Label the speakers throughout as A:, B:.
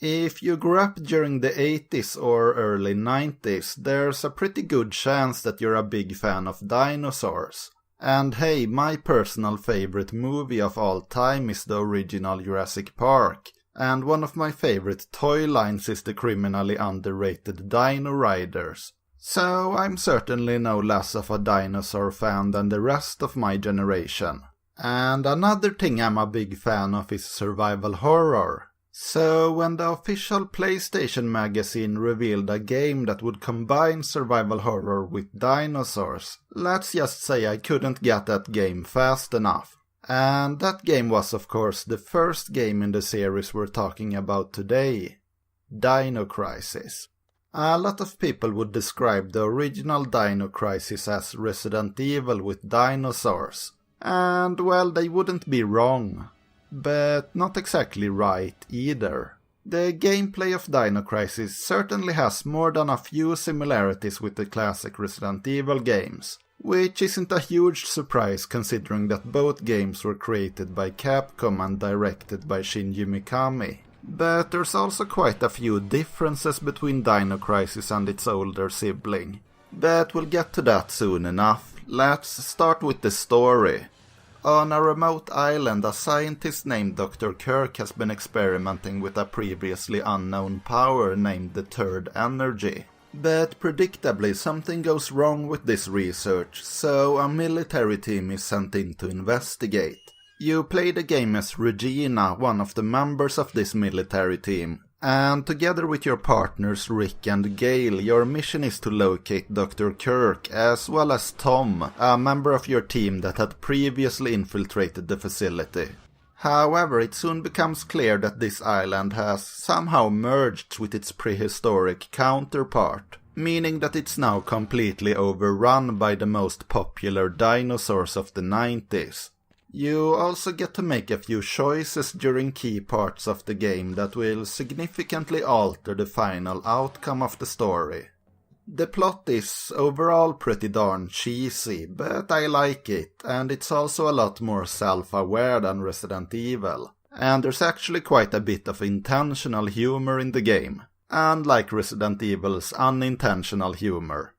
A: If you grew up during the 80s or early 90s, there's a pretty good chance that you're a big fan of dinosaurs. And hey, my personal favorite movie of all time is the original Jurassic Park, and one of my favorite toy lines is the criminally underrated Dino Riders. So I'm certainly no less of a dinosaur fan than the rest of my generation. And another thing I'm a big fan of is survival horror. So when the official PlayStation magazine revealed a game that would combine survival horror with dinosaurs, let's just say I couldn't get that game fast enough. And that game was of course the first game in the series we're talking about today, Dino Crisis. A lot of people would describe the original Dino Crisis as Resident Evil with dinosaurs. And well, they wouldn't be wrong. But not exactly right either. The gameplay of Dino Crisis certainly has more than a few similarities with the classic Resident Evil games, which isn't a huge surprise considering that both games were created by Capcom and directed by Shinji Mikami. But there's also quite a few differences between Dino Crisis and its older sibling. But we'll get to that soon enough. Let's start with the story. On a remote island, a scientist named Dr. Kirk has been experimenting with a previously unknown power named the Third Energy. But predictably, something goes wrong with this research, so a military team is sent in to investigate. You play the game as Regina, one of the members of this military team, and together with your partners Rick and Gail, your mission is to locate Dr. Kirk as well as Tom, a member of your team that had previously infiltrated the facility. However, it soon becomes clear that this island has somehow merged with its prehistoric counterpart, meaning that it's now completely overrun by the most popular dinosaurs of the 90s. You also get to make a few choices during key parts of the game that will significantly alter the final outcome of the story. The plot is overall pretty darn cheesy, but I like it, and it's also a lot more self-aware than Resident Evil. And there's actually quite a bit of intentional humor in the game, unlike Resident Evil's unintentional humor.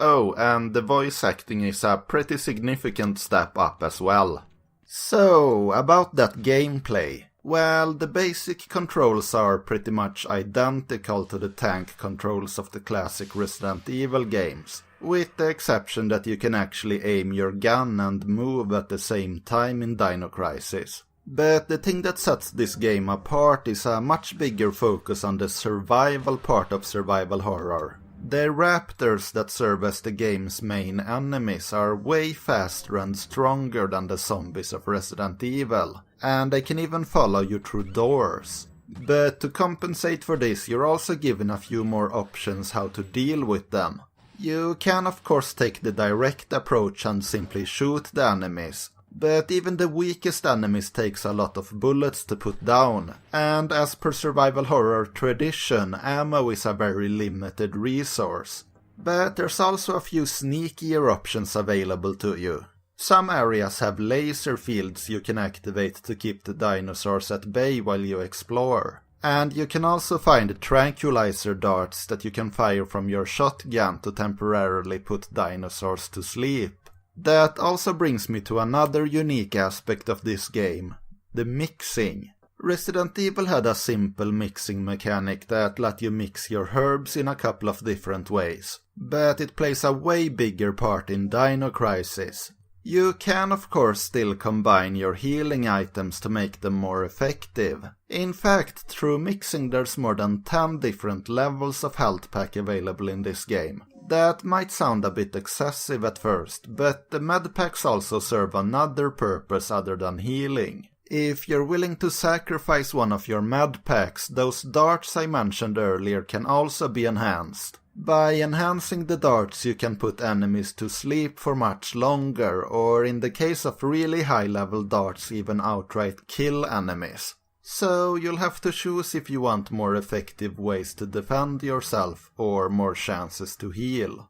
A: Oh, and the voice acting is a pretty significant step up as well. So, about that gameplay. Well, the basic controls are pretty much identical to the tank controls of the classic Resident Evil games, with the exception that you can actually aim your gun and move at the same time in Dino Crisis. But the thing that sets this game apart is a much bigger focus on the survival part of survival horror. The raptors that serve as the game's main enemies are way faster and stronger than the zombies of Resident Evil, and they can even follow you through doors. But to compensate for this, you're also given a few more options how to deal with them. You can of course take the direct approach and simply shoot the enemies, but even the weakest enemies takes a lot of bullets to put down, and as per survival horror tradition, ammo is a very limited resource. But there's also a few sneakier options available to you. Some areas have laser fields you can activate to keep the dinosaurs at bay while you explore. And you can also find tranquilizer darts that you can fire from your shotgun to temporarily put dinosaurs to sleep. That also brings me to another unique aspect of this game, the mixing. Resident Evil had a simple mixing mechanic that let you mix your herbs in a couple of different ways, but it plays a way bigger part in Dino Crisis. You can of course still combine your healing items to make them more effective. In fact, through mixing there's more than 10 different levels of health pack available in this game. That might sound a bit excessive at first, but the medpacks also serve another purpose other than healing. If you're willing to sacrifice one of your medpacks, those darts I mentioned earlier can also be enhanced. By enhancing the darts you can put enemies to sleep for much longer, or in the case of really high level darts even outright kill enemies. So you'll have to choose if you want more effective ways to defend yourself or more chances to heal.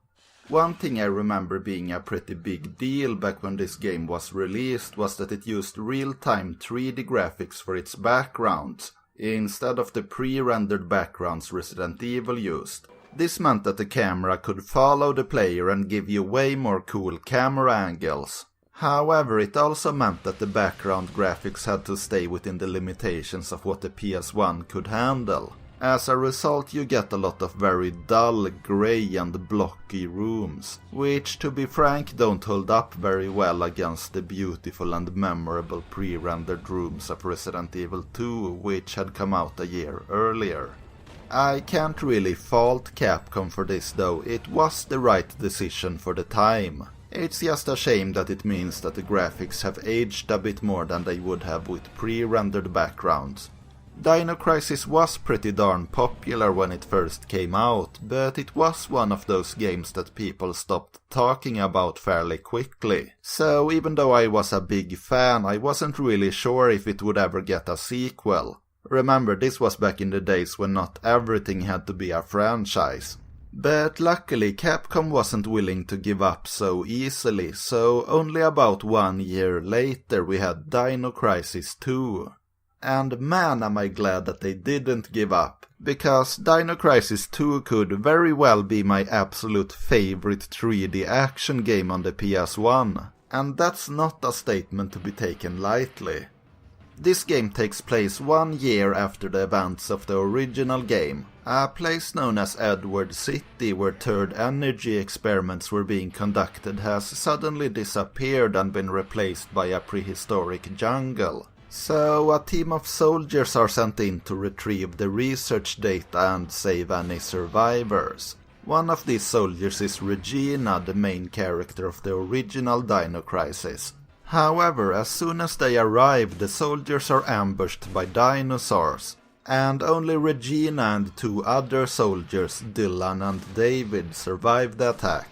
A: One thing I remember being a pretty big deal back when this game was released was that it used real-time 3D graphics for its backgrounds, instead of the pre-rendered backgrounds Resident Evil used. This meant that the camera could follow the player and give you way more cool camera angles. However, it also meant that the background graphics had to stay within the limitations of what the PS1 could handle. As a result, you get a lot of very dull, grey and blocky rooms, which to be frank don't hold up very well against the beautiful and memorable pre-rendered rooms of Resident Evil 2, which had come out a year earlier. I can't really fault Capcom for this though, it was the right decision for the time. It's just a shame that it means that the graphics have aged a bit more than they would have with pre-rendered backgrounds. Dino Crisis was pretty darn popular when it first came out, but it was one of those games that people stopped talking about fairly quickly. So even though I was a big fan, I wasn't really sure if it would ever get a sequel. Remember, this was back in the days when not everything had to be a franchise. But luckily Capcom wasn't willing to give up so easily, so only about 1 year later we had Dino Crisis 2. And man am I glad that they didn't give up, because Dino Crisis 2 could very well be my absolute favorite 3D action game on the PS1, and that's not a statement to be taken lightly. This game takes place 1 year after the events of the original game, a place known as Edward City where third energy experiments were being conducted has suddenly disappeared and been replaced by a prehistoric jungle. So a team of soldiers are sent in to retrieve the research data and save any survivors. One of these soldiers is Regina, the main character of the original Dino Crisis. However, as soon as they arrive, the soldiers are ambushed by dinosaurs, and only Regina and 2 other soldiers, Dylan and David, survive the attack.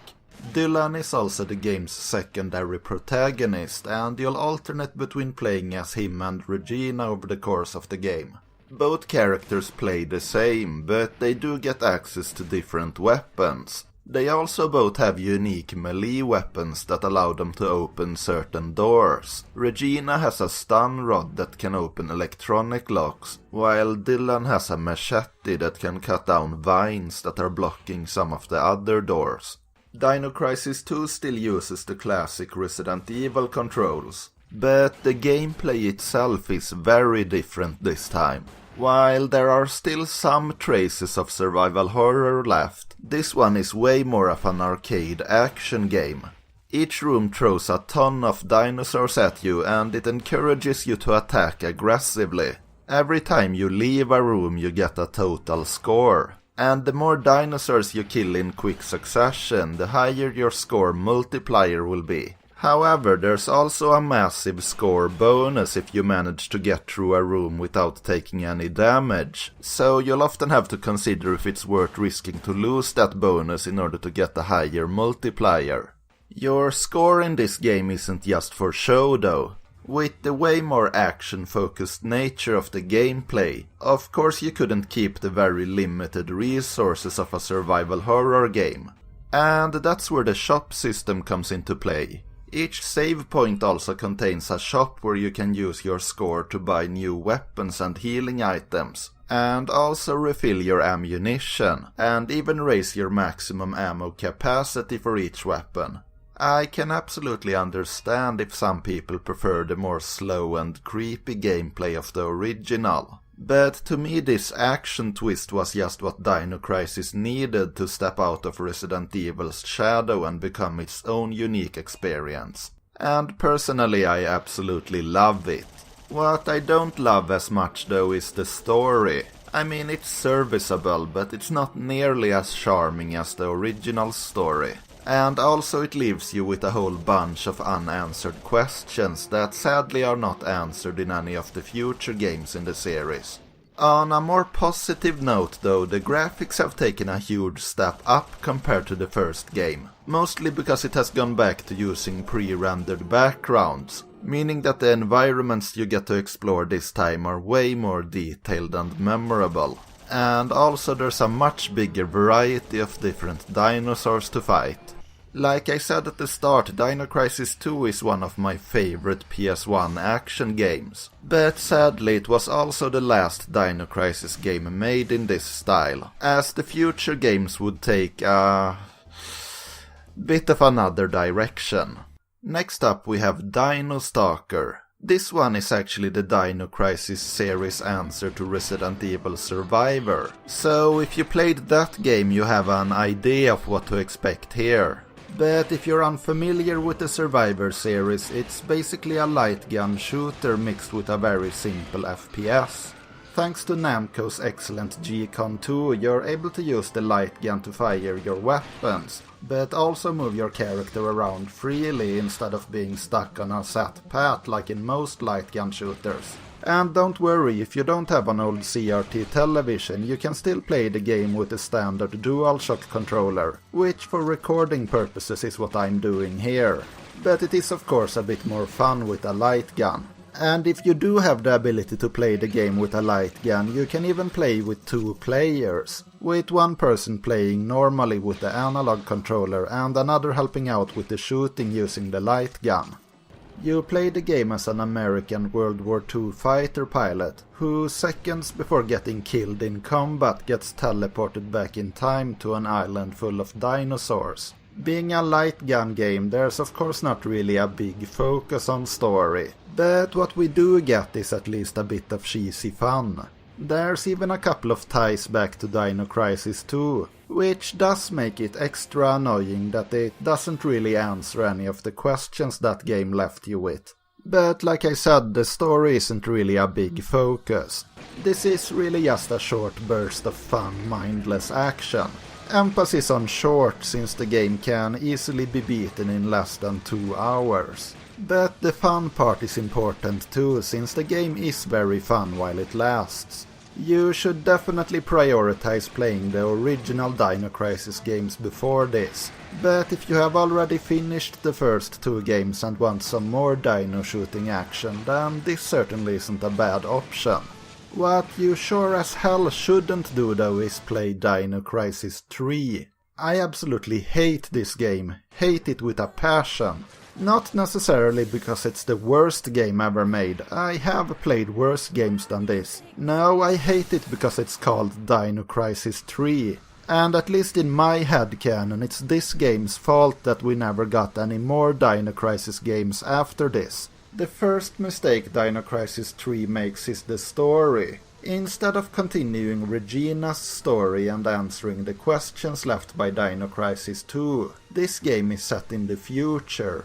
A: Dylan is also the game's secondary protagonist, and you'll alternate between playing as him and Regina over the course of the game. Both characters play the same, but they do get access to different weapons. They also both have unique melee weapons that allow them to open certain doors. Regina has a stun rod that can open electronic locks, while Dylan has a machete that can cut down vines that are blocking some of the other doors. Dino Crisis 2 still uses the classic Resident Evil controls, but the gameplay itself is very different this time. While there are still some traces of survival horror left, this one is way more of an arcade action game. Each room throws a ton of dinosaurs at you and it encourages you to attack aggressively. Every time you leave a room you get a total score. And the more dinosaurs you kill in quick succession, the higher your score multiplier will be. However, there's also a massive score bonus if you manage to get through a room without taking any damage, so you'll often have to consider if it's worth risking to lose that bonus in order to get a higher multiplier. Your score in this game isn't just for show though. With the way more action-focused nature of the gameplay, of course you couldn't keep the very limited resources of a survival horror game. And that's where the shop system comes into play. Each save point also contains a shop where you can use your score to buy new weapons and healing items, and also refill your ammunition, and even raise your maximum ammo capacity for each weapon. I can absolutely understand if some people prefer the more slow and creepy gameplay of the original. But to me this action twist was just what Dino Crisis needed to step out of Resident Evil's shadow and become its own unique experience. And personally I absolutely love it. What I don't love as much though is the story. I mean, it's serviceable, but it's not nearly as charming as the original story. And also it leaves you with a whole bunch of unanswered questions that sadly are not answered in any of the future games in the series. On a more positive note though, the graphics have taken a huge step up compared to the first game, mostly because it has gone back to using pre-rendered backgrounds. meaning that the environments you get to explore this time are way more detailed and memorable. And also there's a much bigger variety of different dinosaurs to fight. Like I said at the start, Dino Crisis 2 is one of my favorite PS1 action games. But sadly it was also the last Dino Crisis game made in this style, as the future games would take a bit of another direction. Next up we have Dino Stalker. This one is actually the Dino Crisis series answer to Resident Evil Survivor. So if you played that game you have an idea of what to expect here. But if you're unfamiliar with the Survivor series, it's basically a light gun shooter mixed with a very simple FPS. Thanks to Namco's excellent G-Con 2, you're able to use the light gun to fire your weapons, but also move your character around freely instead of being stuck on a set path like in most light gun shooters. And don't worry, if you don't have an old CRT television, you can still play the game with the standard DualShock controller, which for recording purposes is what I'm doing here. But it is of course a bit more fun with a light gun. And if you do have the ability to play the game with a light gun, you can even play with 2 players, with one person playing normally with the analog controller and another helping out with the shooting using the light gun. You play the game as an American World War II fighter pilot, who seconds before getting killed in combat gets teleported back in time to an island full of dinosaurs. Being a light gun game, there's of course not really a big focus on story, but what we do get is at least a bit of cheesy fun. There's even a couple of ties back to Dino Crisis 2, which does make it extra annoying that it doesn't really answer any of the questions that game left you with. But like I said, the story isn't really a big focus. This is really just a short burst of fun, mindless action. Emphasis on short, since the game can easily be beaten in less than 2 hours. But the fun part is important too, since the game is very fun while it lasts. You should definitely prioritize playing the original Dino Crisis games before this, but if you have already finished the first 2 games and want some more dino shooting action, then this certainly isn't a bad option. What you sure as hell shouldn't do though is play Dino Crisis 3. I absolutely hate this game, hate it with a passion. Not necessarily because it's the worst game ever made, I have played worse games than this. No, I hate it because it's called Dino Crisis 3. And at least in my headcanon, it's this game's fault that we never got any more Dino Crisis games after this. The first mistake Dino Crisis 3 makes is the story. Instead of continuing Regina's story and answering the questions left by Dino Crisis 2, this game is set in the future.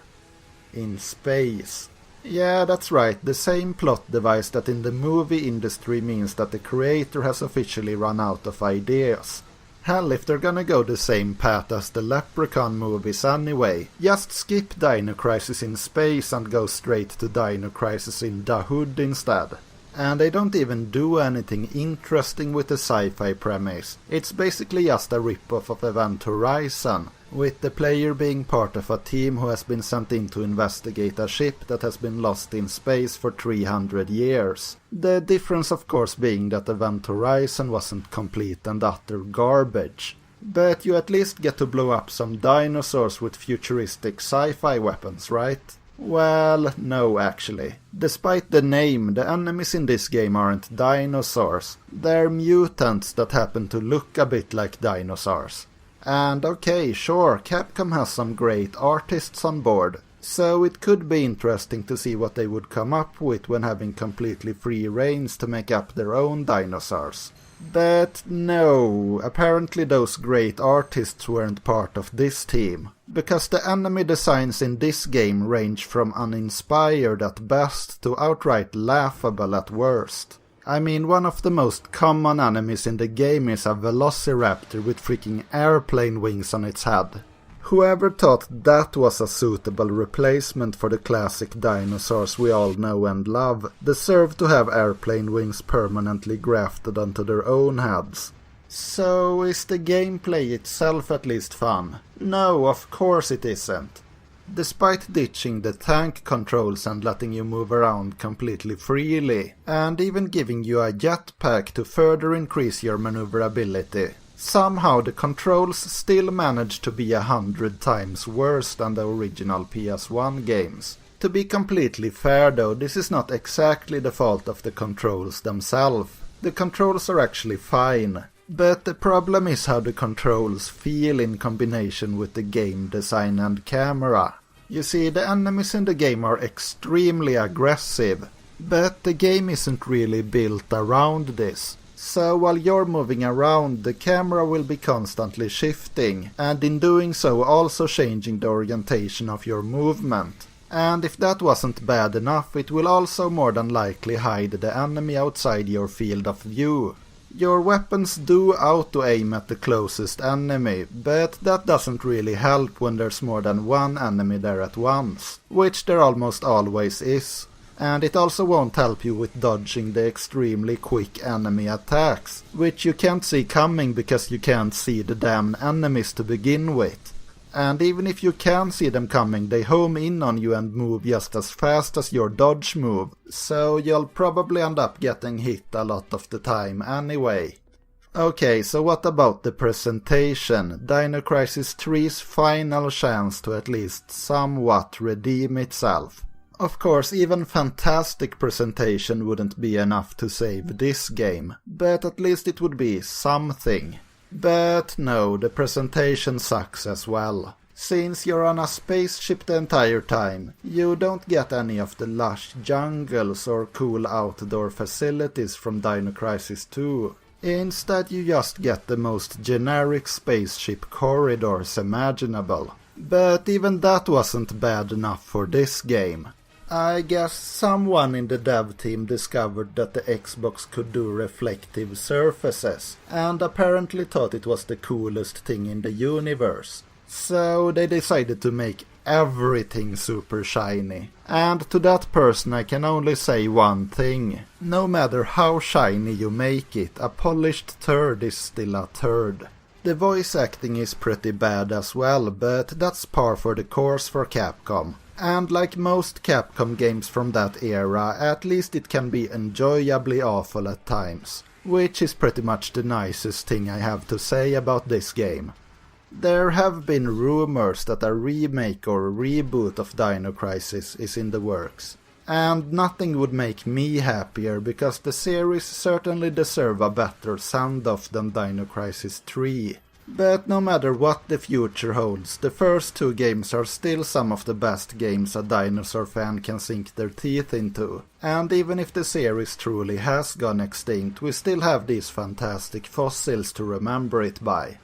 A: In space. Yeah, that's right, the same plot device that in the movie industry means that the creator has officially run out of ideas. Hell, if they're gonna go the same path as the Leprechaun movies anyway, just skip Dino Crisis in space and go straight to Dino Crisis in the Hood instead. And they don't even do anything interesting with the sci-fi premise. It's basically just a rip-off of Event Horizon, with the player being part of a team who has been sent in to investigate a ship that has been lost in space for 300 years. The difference of course being that Event Horizon wasn't complete and utter garbage. But you at least get to blow up some dinosaurs with futuristic sci-fi weapons, right? Well, no actually. Despite the name, the enemies in this game aren't dinosaurs. They're mutants that happen to look a bit like dinosaurs. And okay, sure, Capcom has some great artists on board, so it could be interesting to see what they would come up with when having completely free reins to make up their own dinosaurs. But no, apparently those great artists weren't part of this team, because the enemy designs in this game range from uninspired at best to outright laughable at worst. I mean, one of the most common enemies in the game is a velociraptor with freaking airplane wings on its head. Whoever thought that was a suitable replacement for the classic dinosaurs we all know and love deserve to have airplane wings permanently grafted onto their own heads. So is the gameplay itself at least fun? No, of course it isn't. Despite ditching the tank controls and letting you move around completely freely, and even giving you a jetpack to further increase your maneuverability, somehow the controls still manage to be 100 times worse than the original PS1 games. To be completely fair though, this is not exactly the fault of the controls themselves. The controls are actually fine, but the problem is how the controls feel in combination with the game design and camera. You see, the enemies in the game are extremely aggressive, but the game isn't really built around this. So while you're moving around, the camera will be constantly shifting, and in doing so also changing the orientation of your movement. And if that wasn't bad enough, it will also more than likely hide the enemy outside your field of view. Your weapons do auto-aim at the closest enemy, but that doesn't really help when there's more than one enemy there at once, which there almost always is. And it also won't help you with dodging the extremely quick enemy attacks, which you can't see coming because you can't see the damn enemies to begin with. And even if you can see them coming, they home in on you and move just as fast as your dodge move, so you'll probably end up getting hit a lot of the time anyway. Okay, so what about the presentation? Dino Crisis 3's final chance to at least somewhat redeem itself. Of course, even fantastic presentation wouldn't be enough to save this game, but at least it would be something. But no, the presentation sucks as well. Since you're on a spaceship the entire time, you don't get any of the lush jungles or cool outdoor facilities from Dino Crisis 2. Instead you just get the most generic spaceship corridors imaginable. But even that wasn't bad enough for this game. I guess someone in the dev team discovered that the Xbox could do reflective surfaces, and apparently thought it was the coolest thing in the universe. So they decided to make everything super shiny. And to that person I can only say one thing. No matter how shiny you make it, a polished turd is still a turd. The voice acting is pretty bad as well, but that's par for the course for Capcom. And like most Capcom games from that era, at least it can be enjoyably awful at times, which is pretty much the nicest thing I have to say about this game. There have been rumors that a remake or reboot of Dino Crisis is in the works, and nothing would make me happier because the series certainly deserve a better send-off than Dino Crisis 3. But no matter what the future holds, the first two games are still some of the best games a dinosaur fan can sink their teeth into. And even if the series truly has gone extinct, we still have these fantastic fossils to remember it by.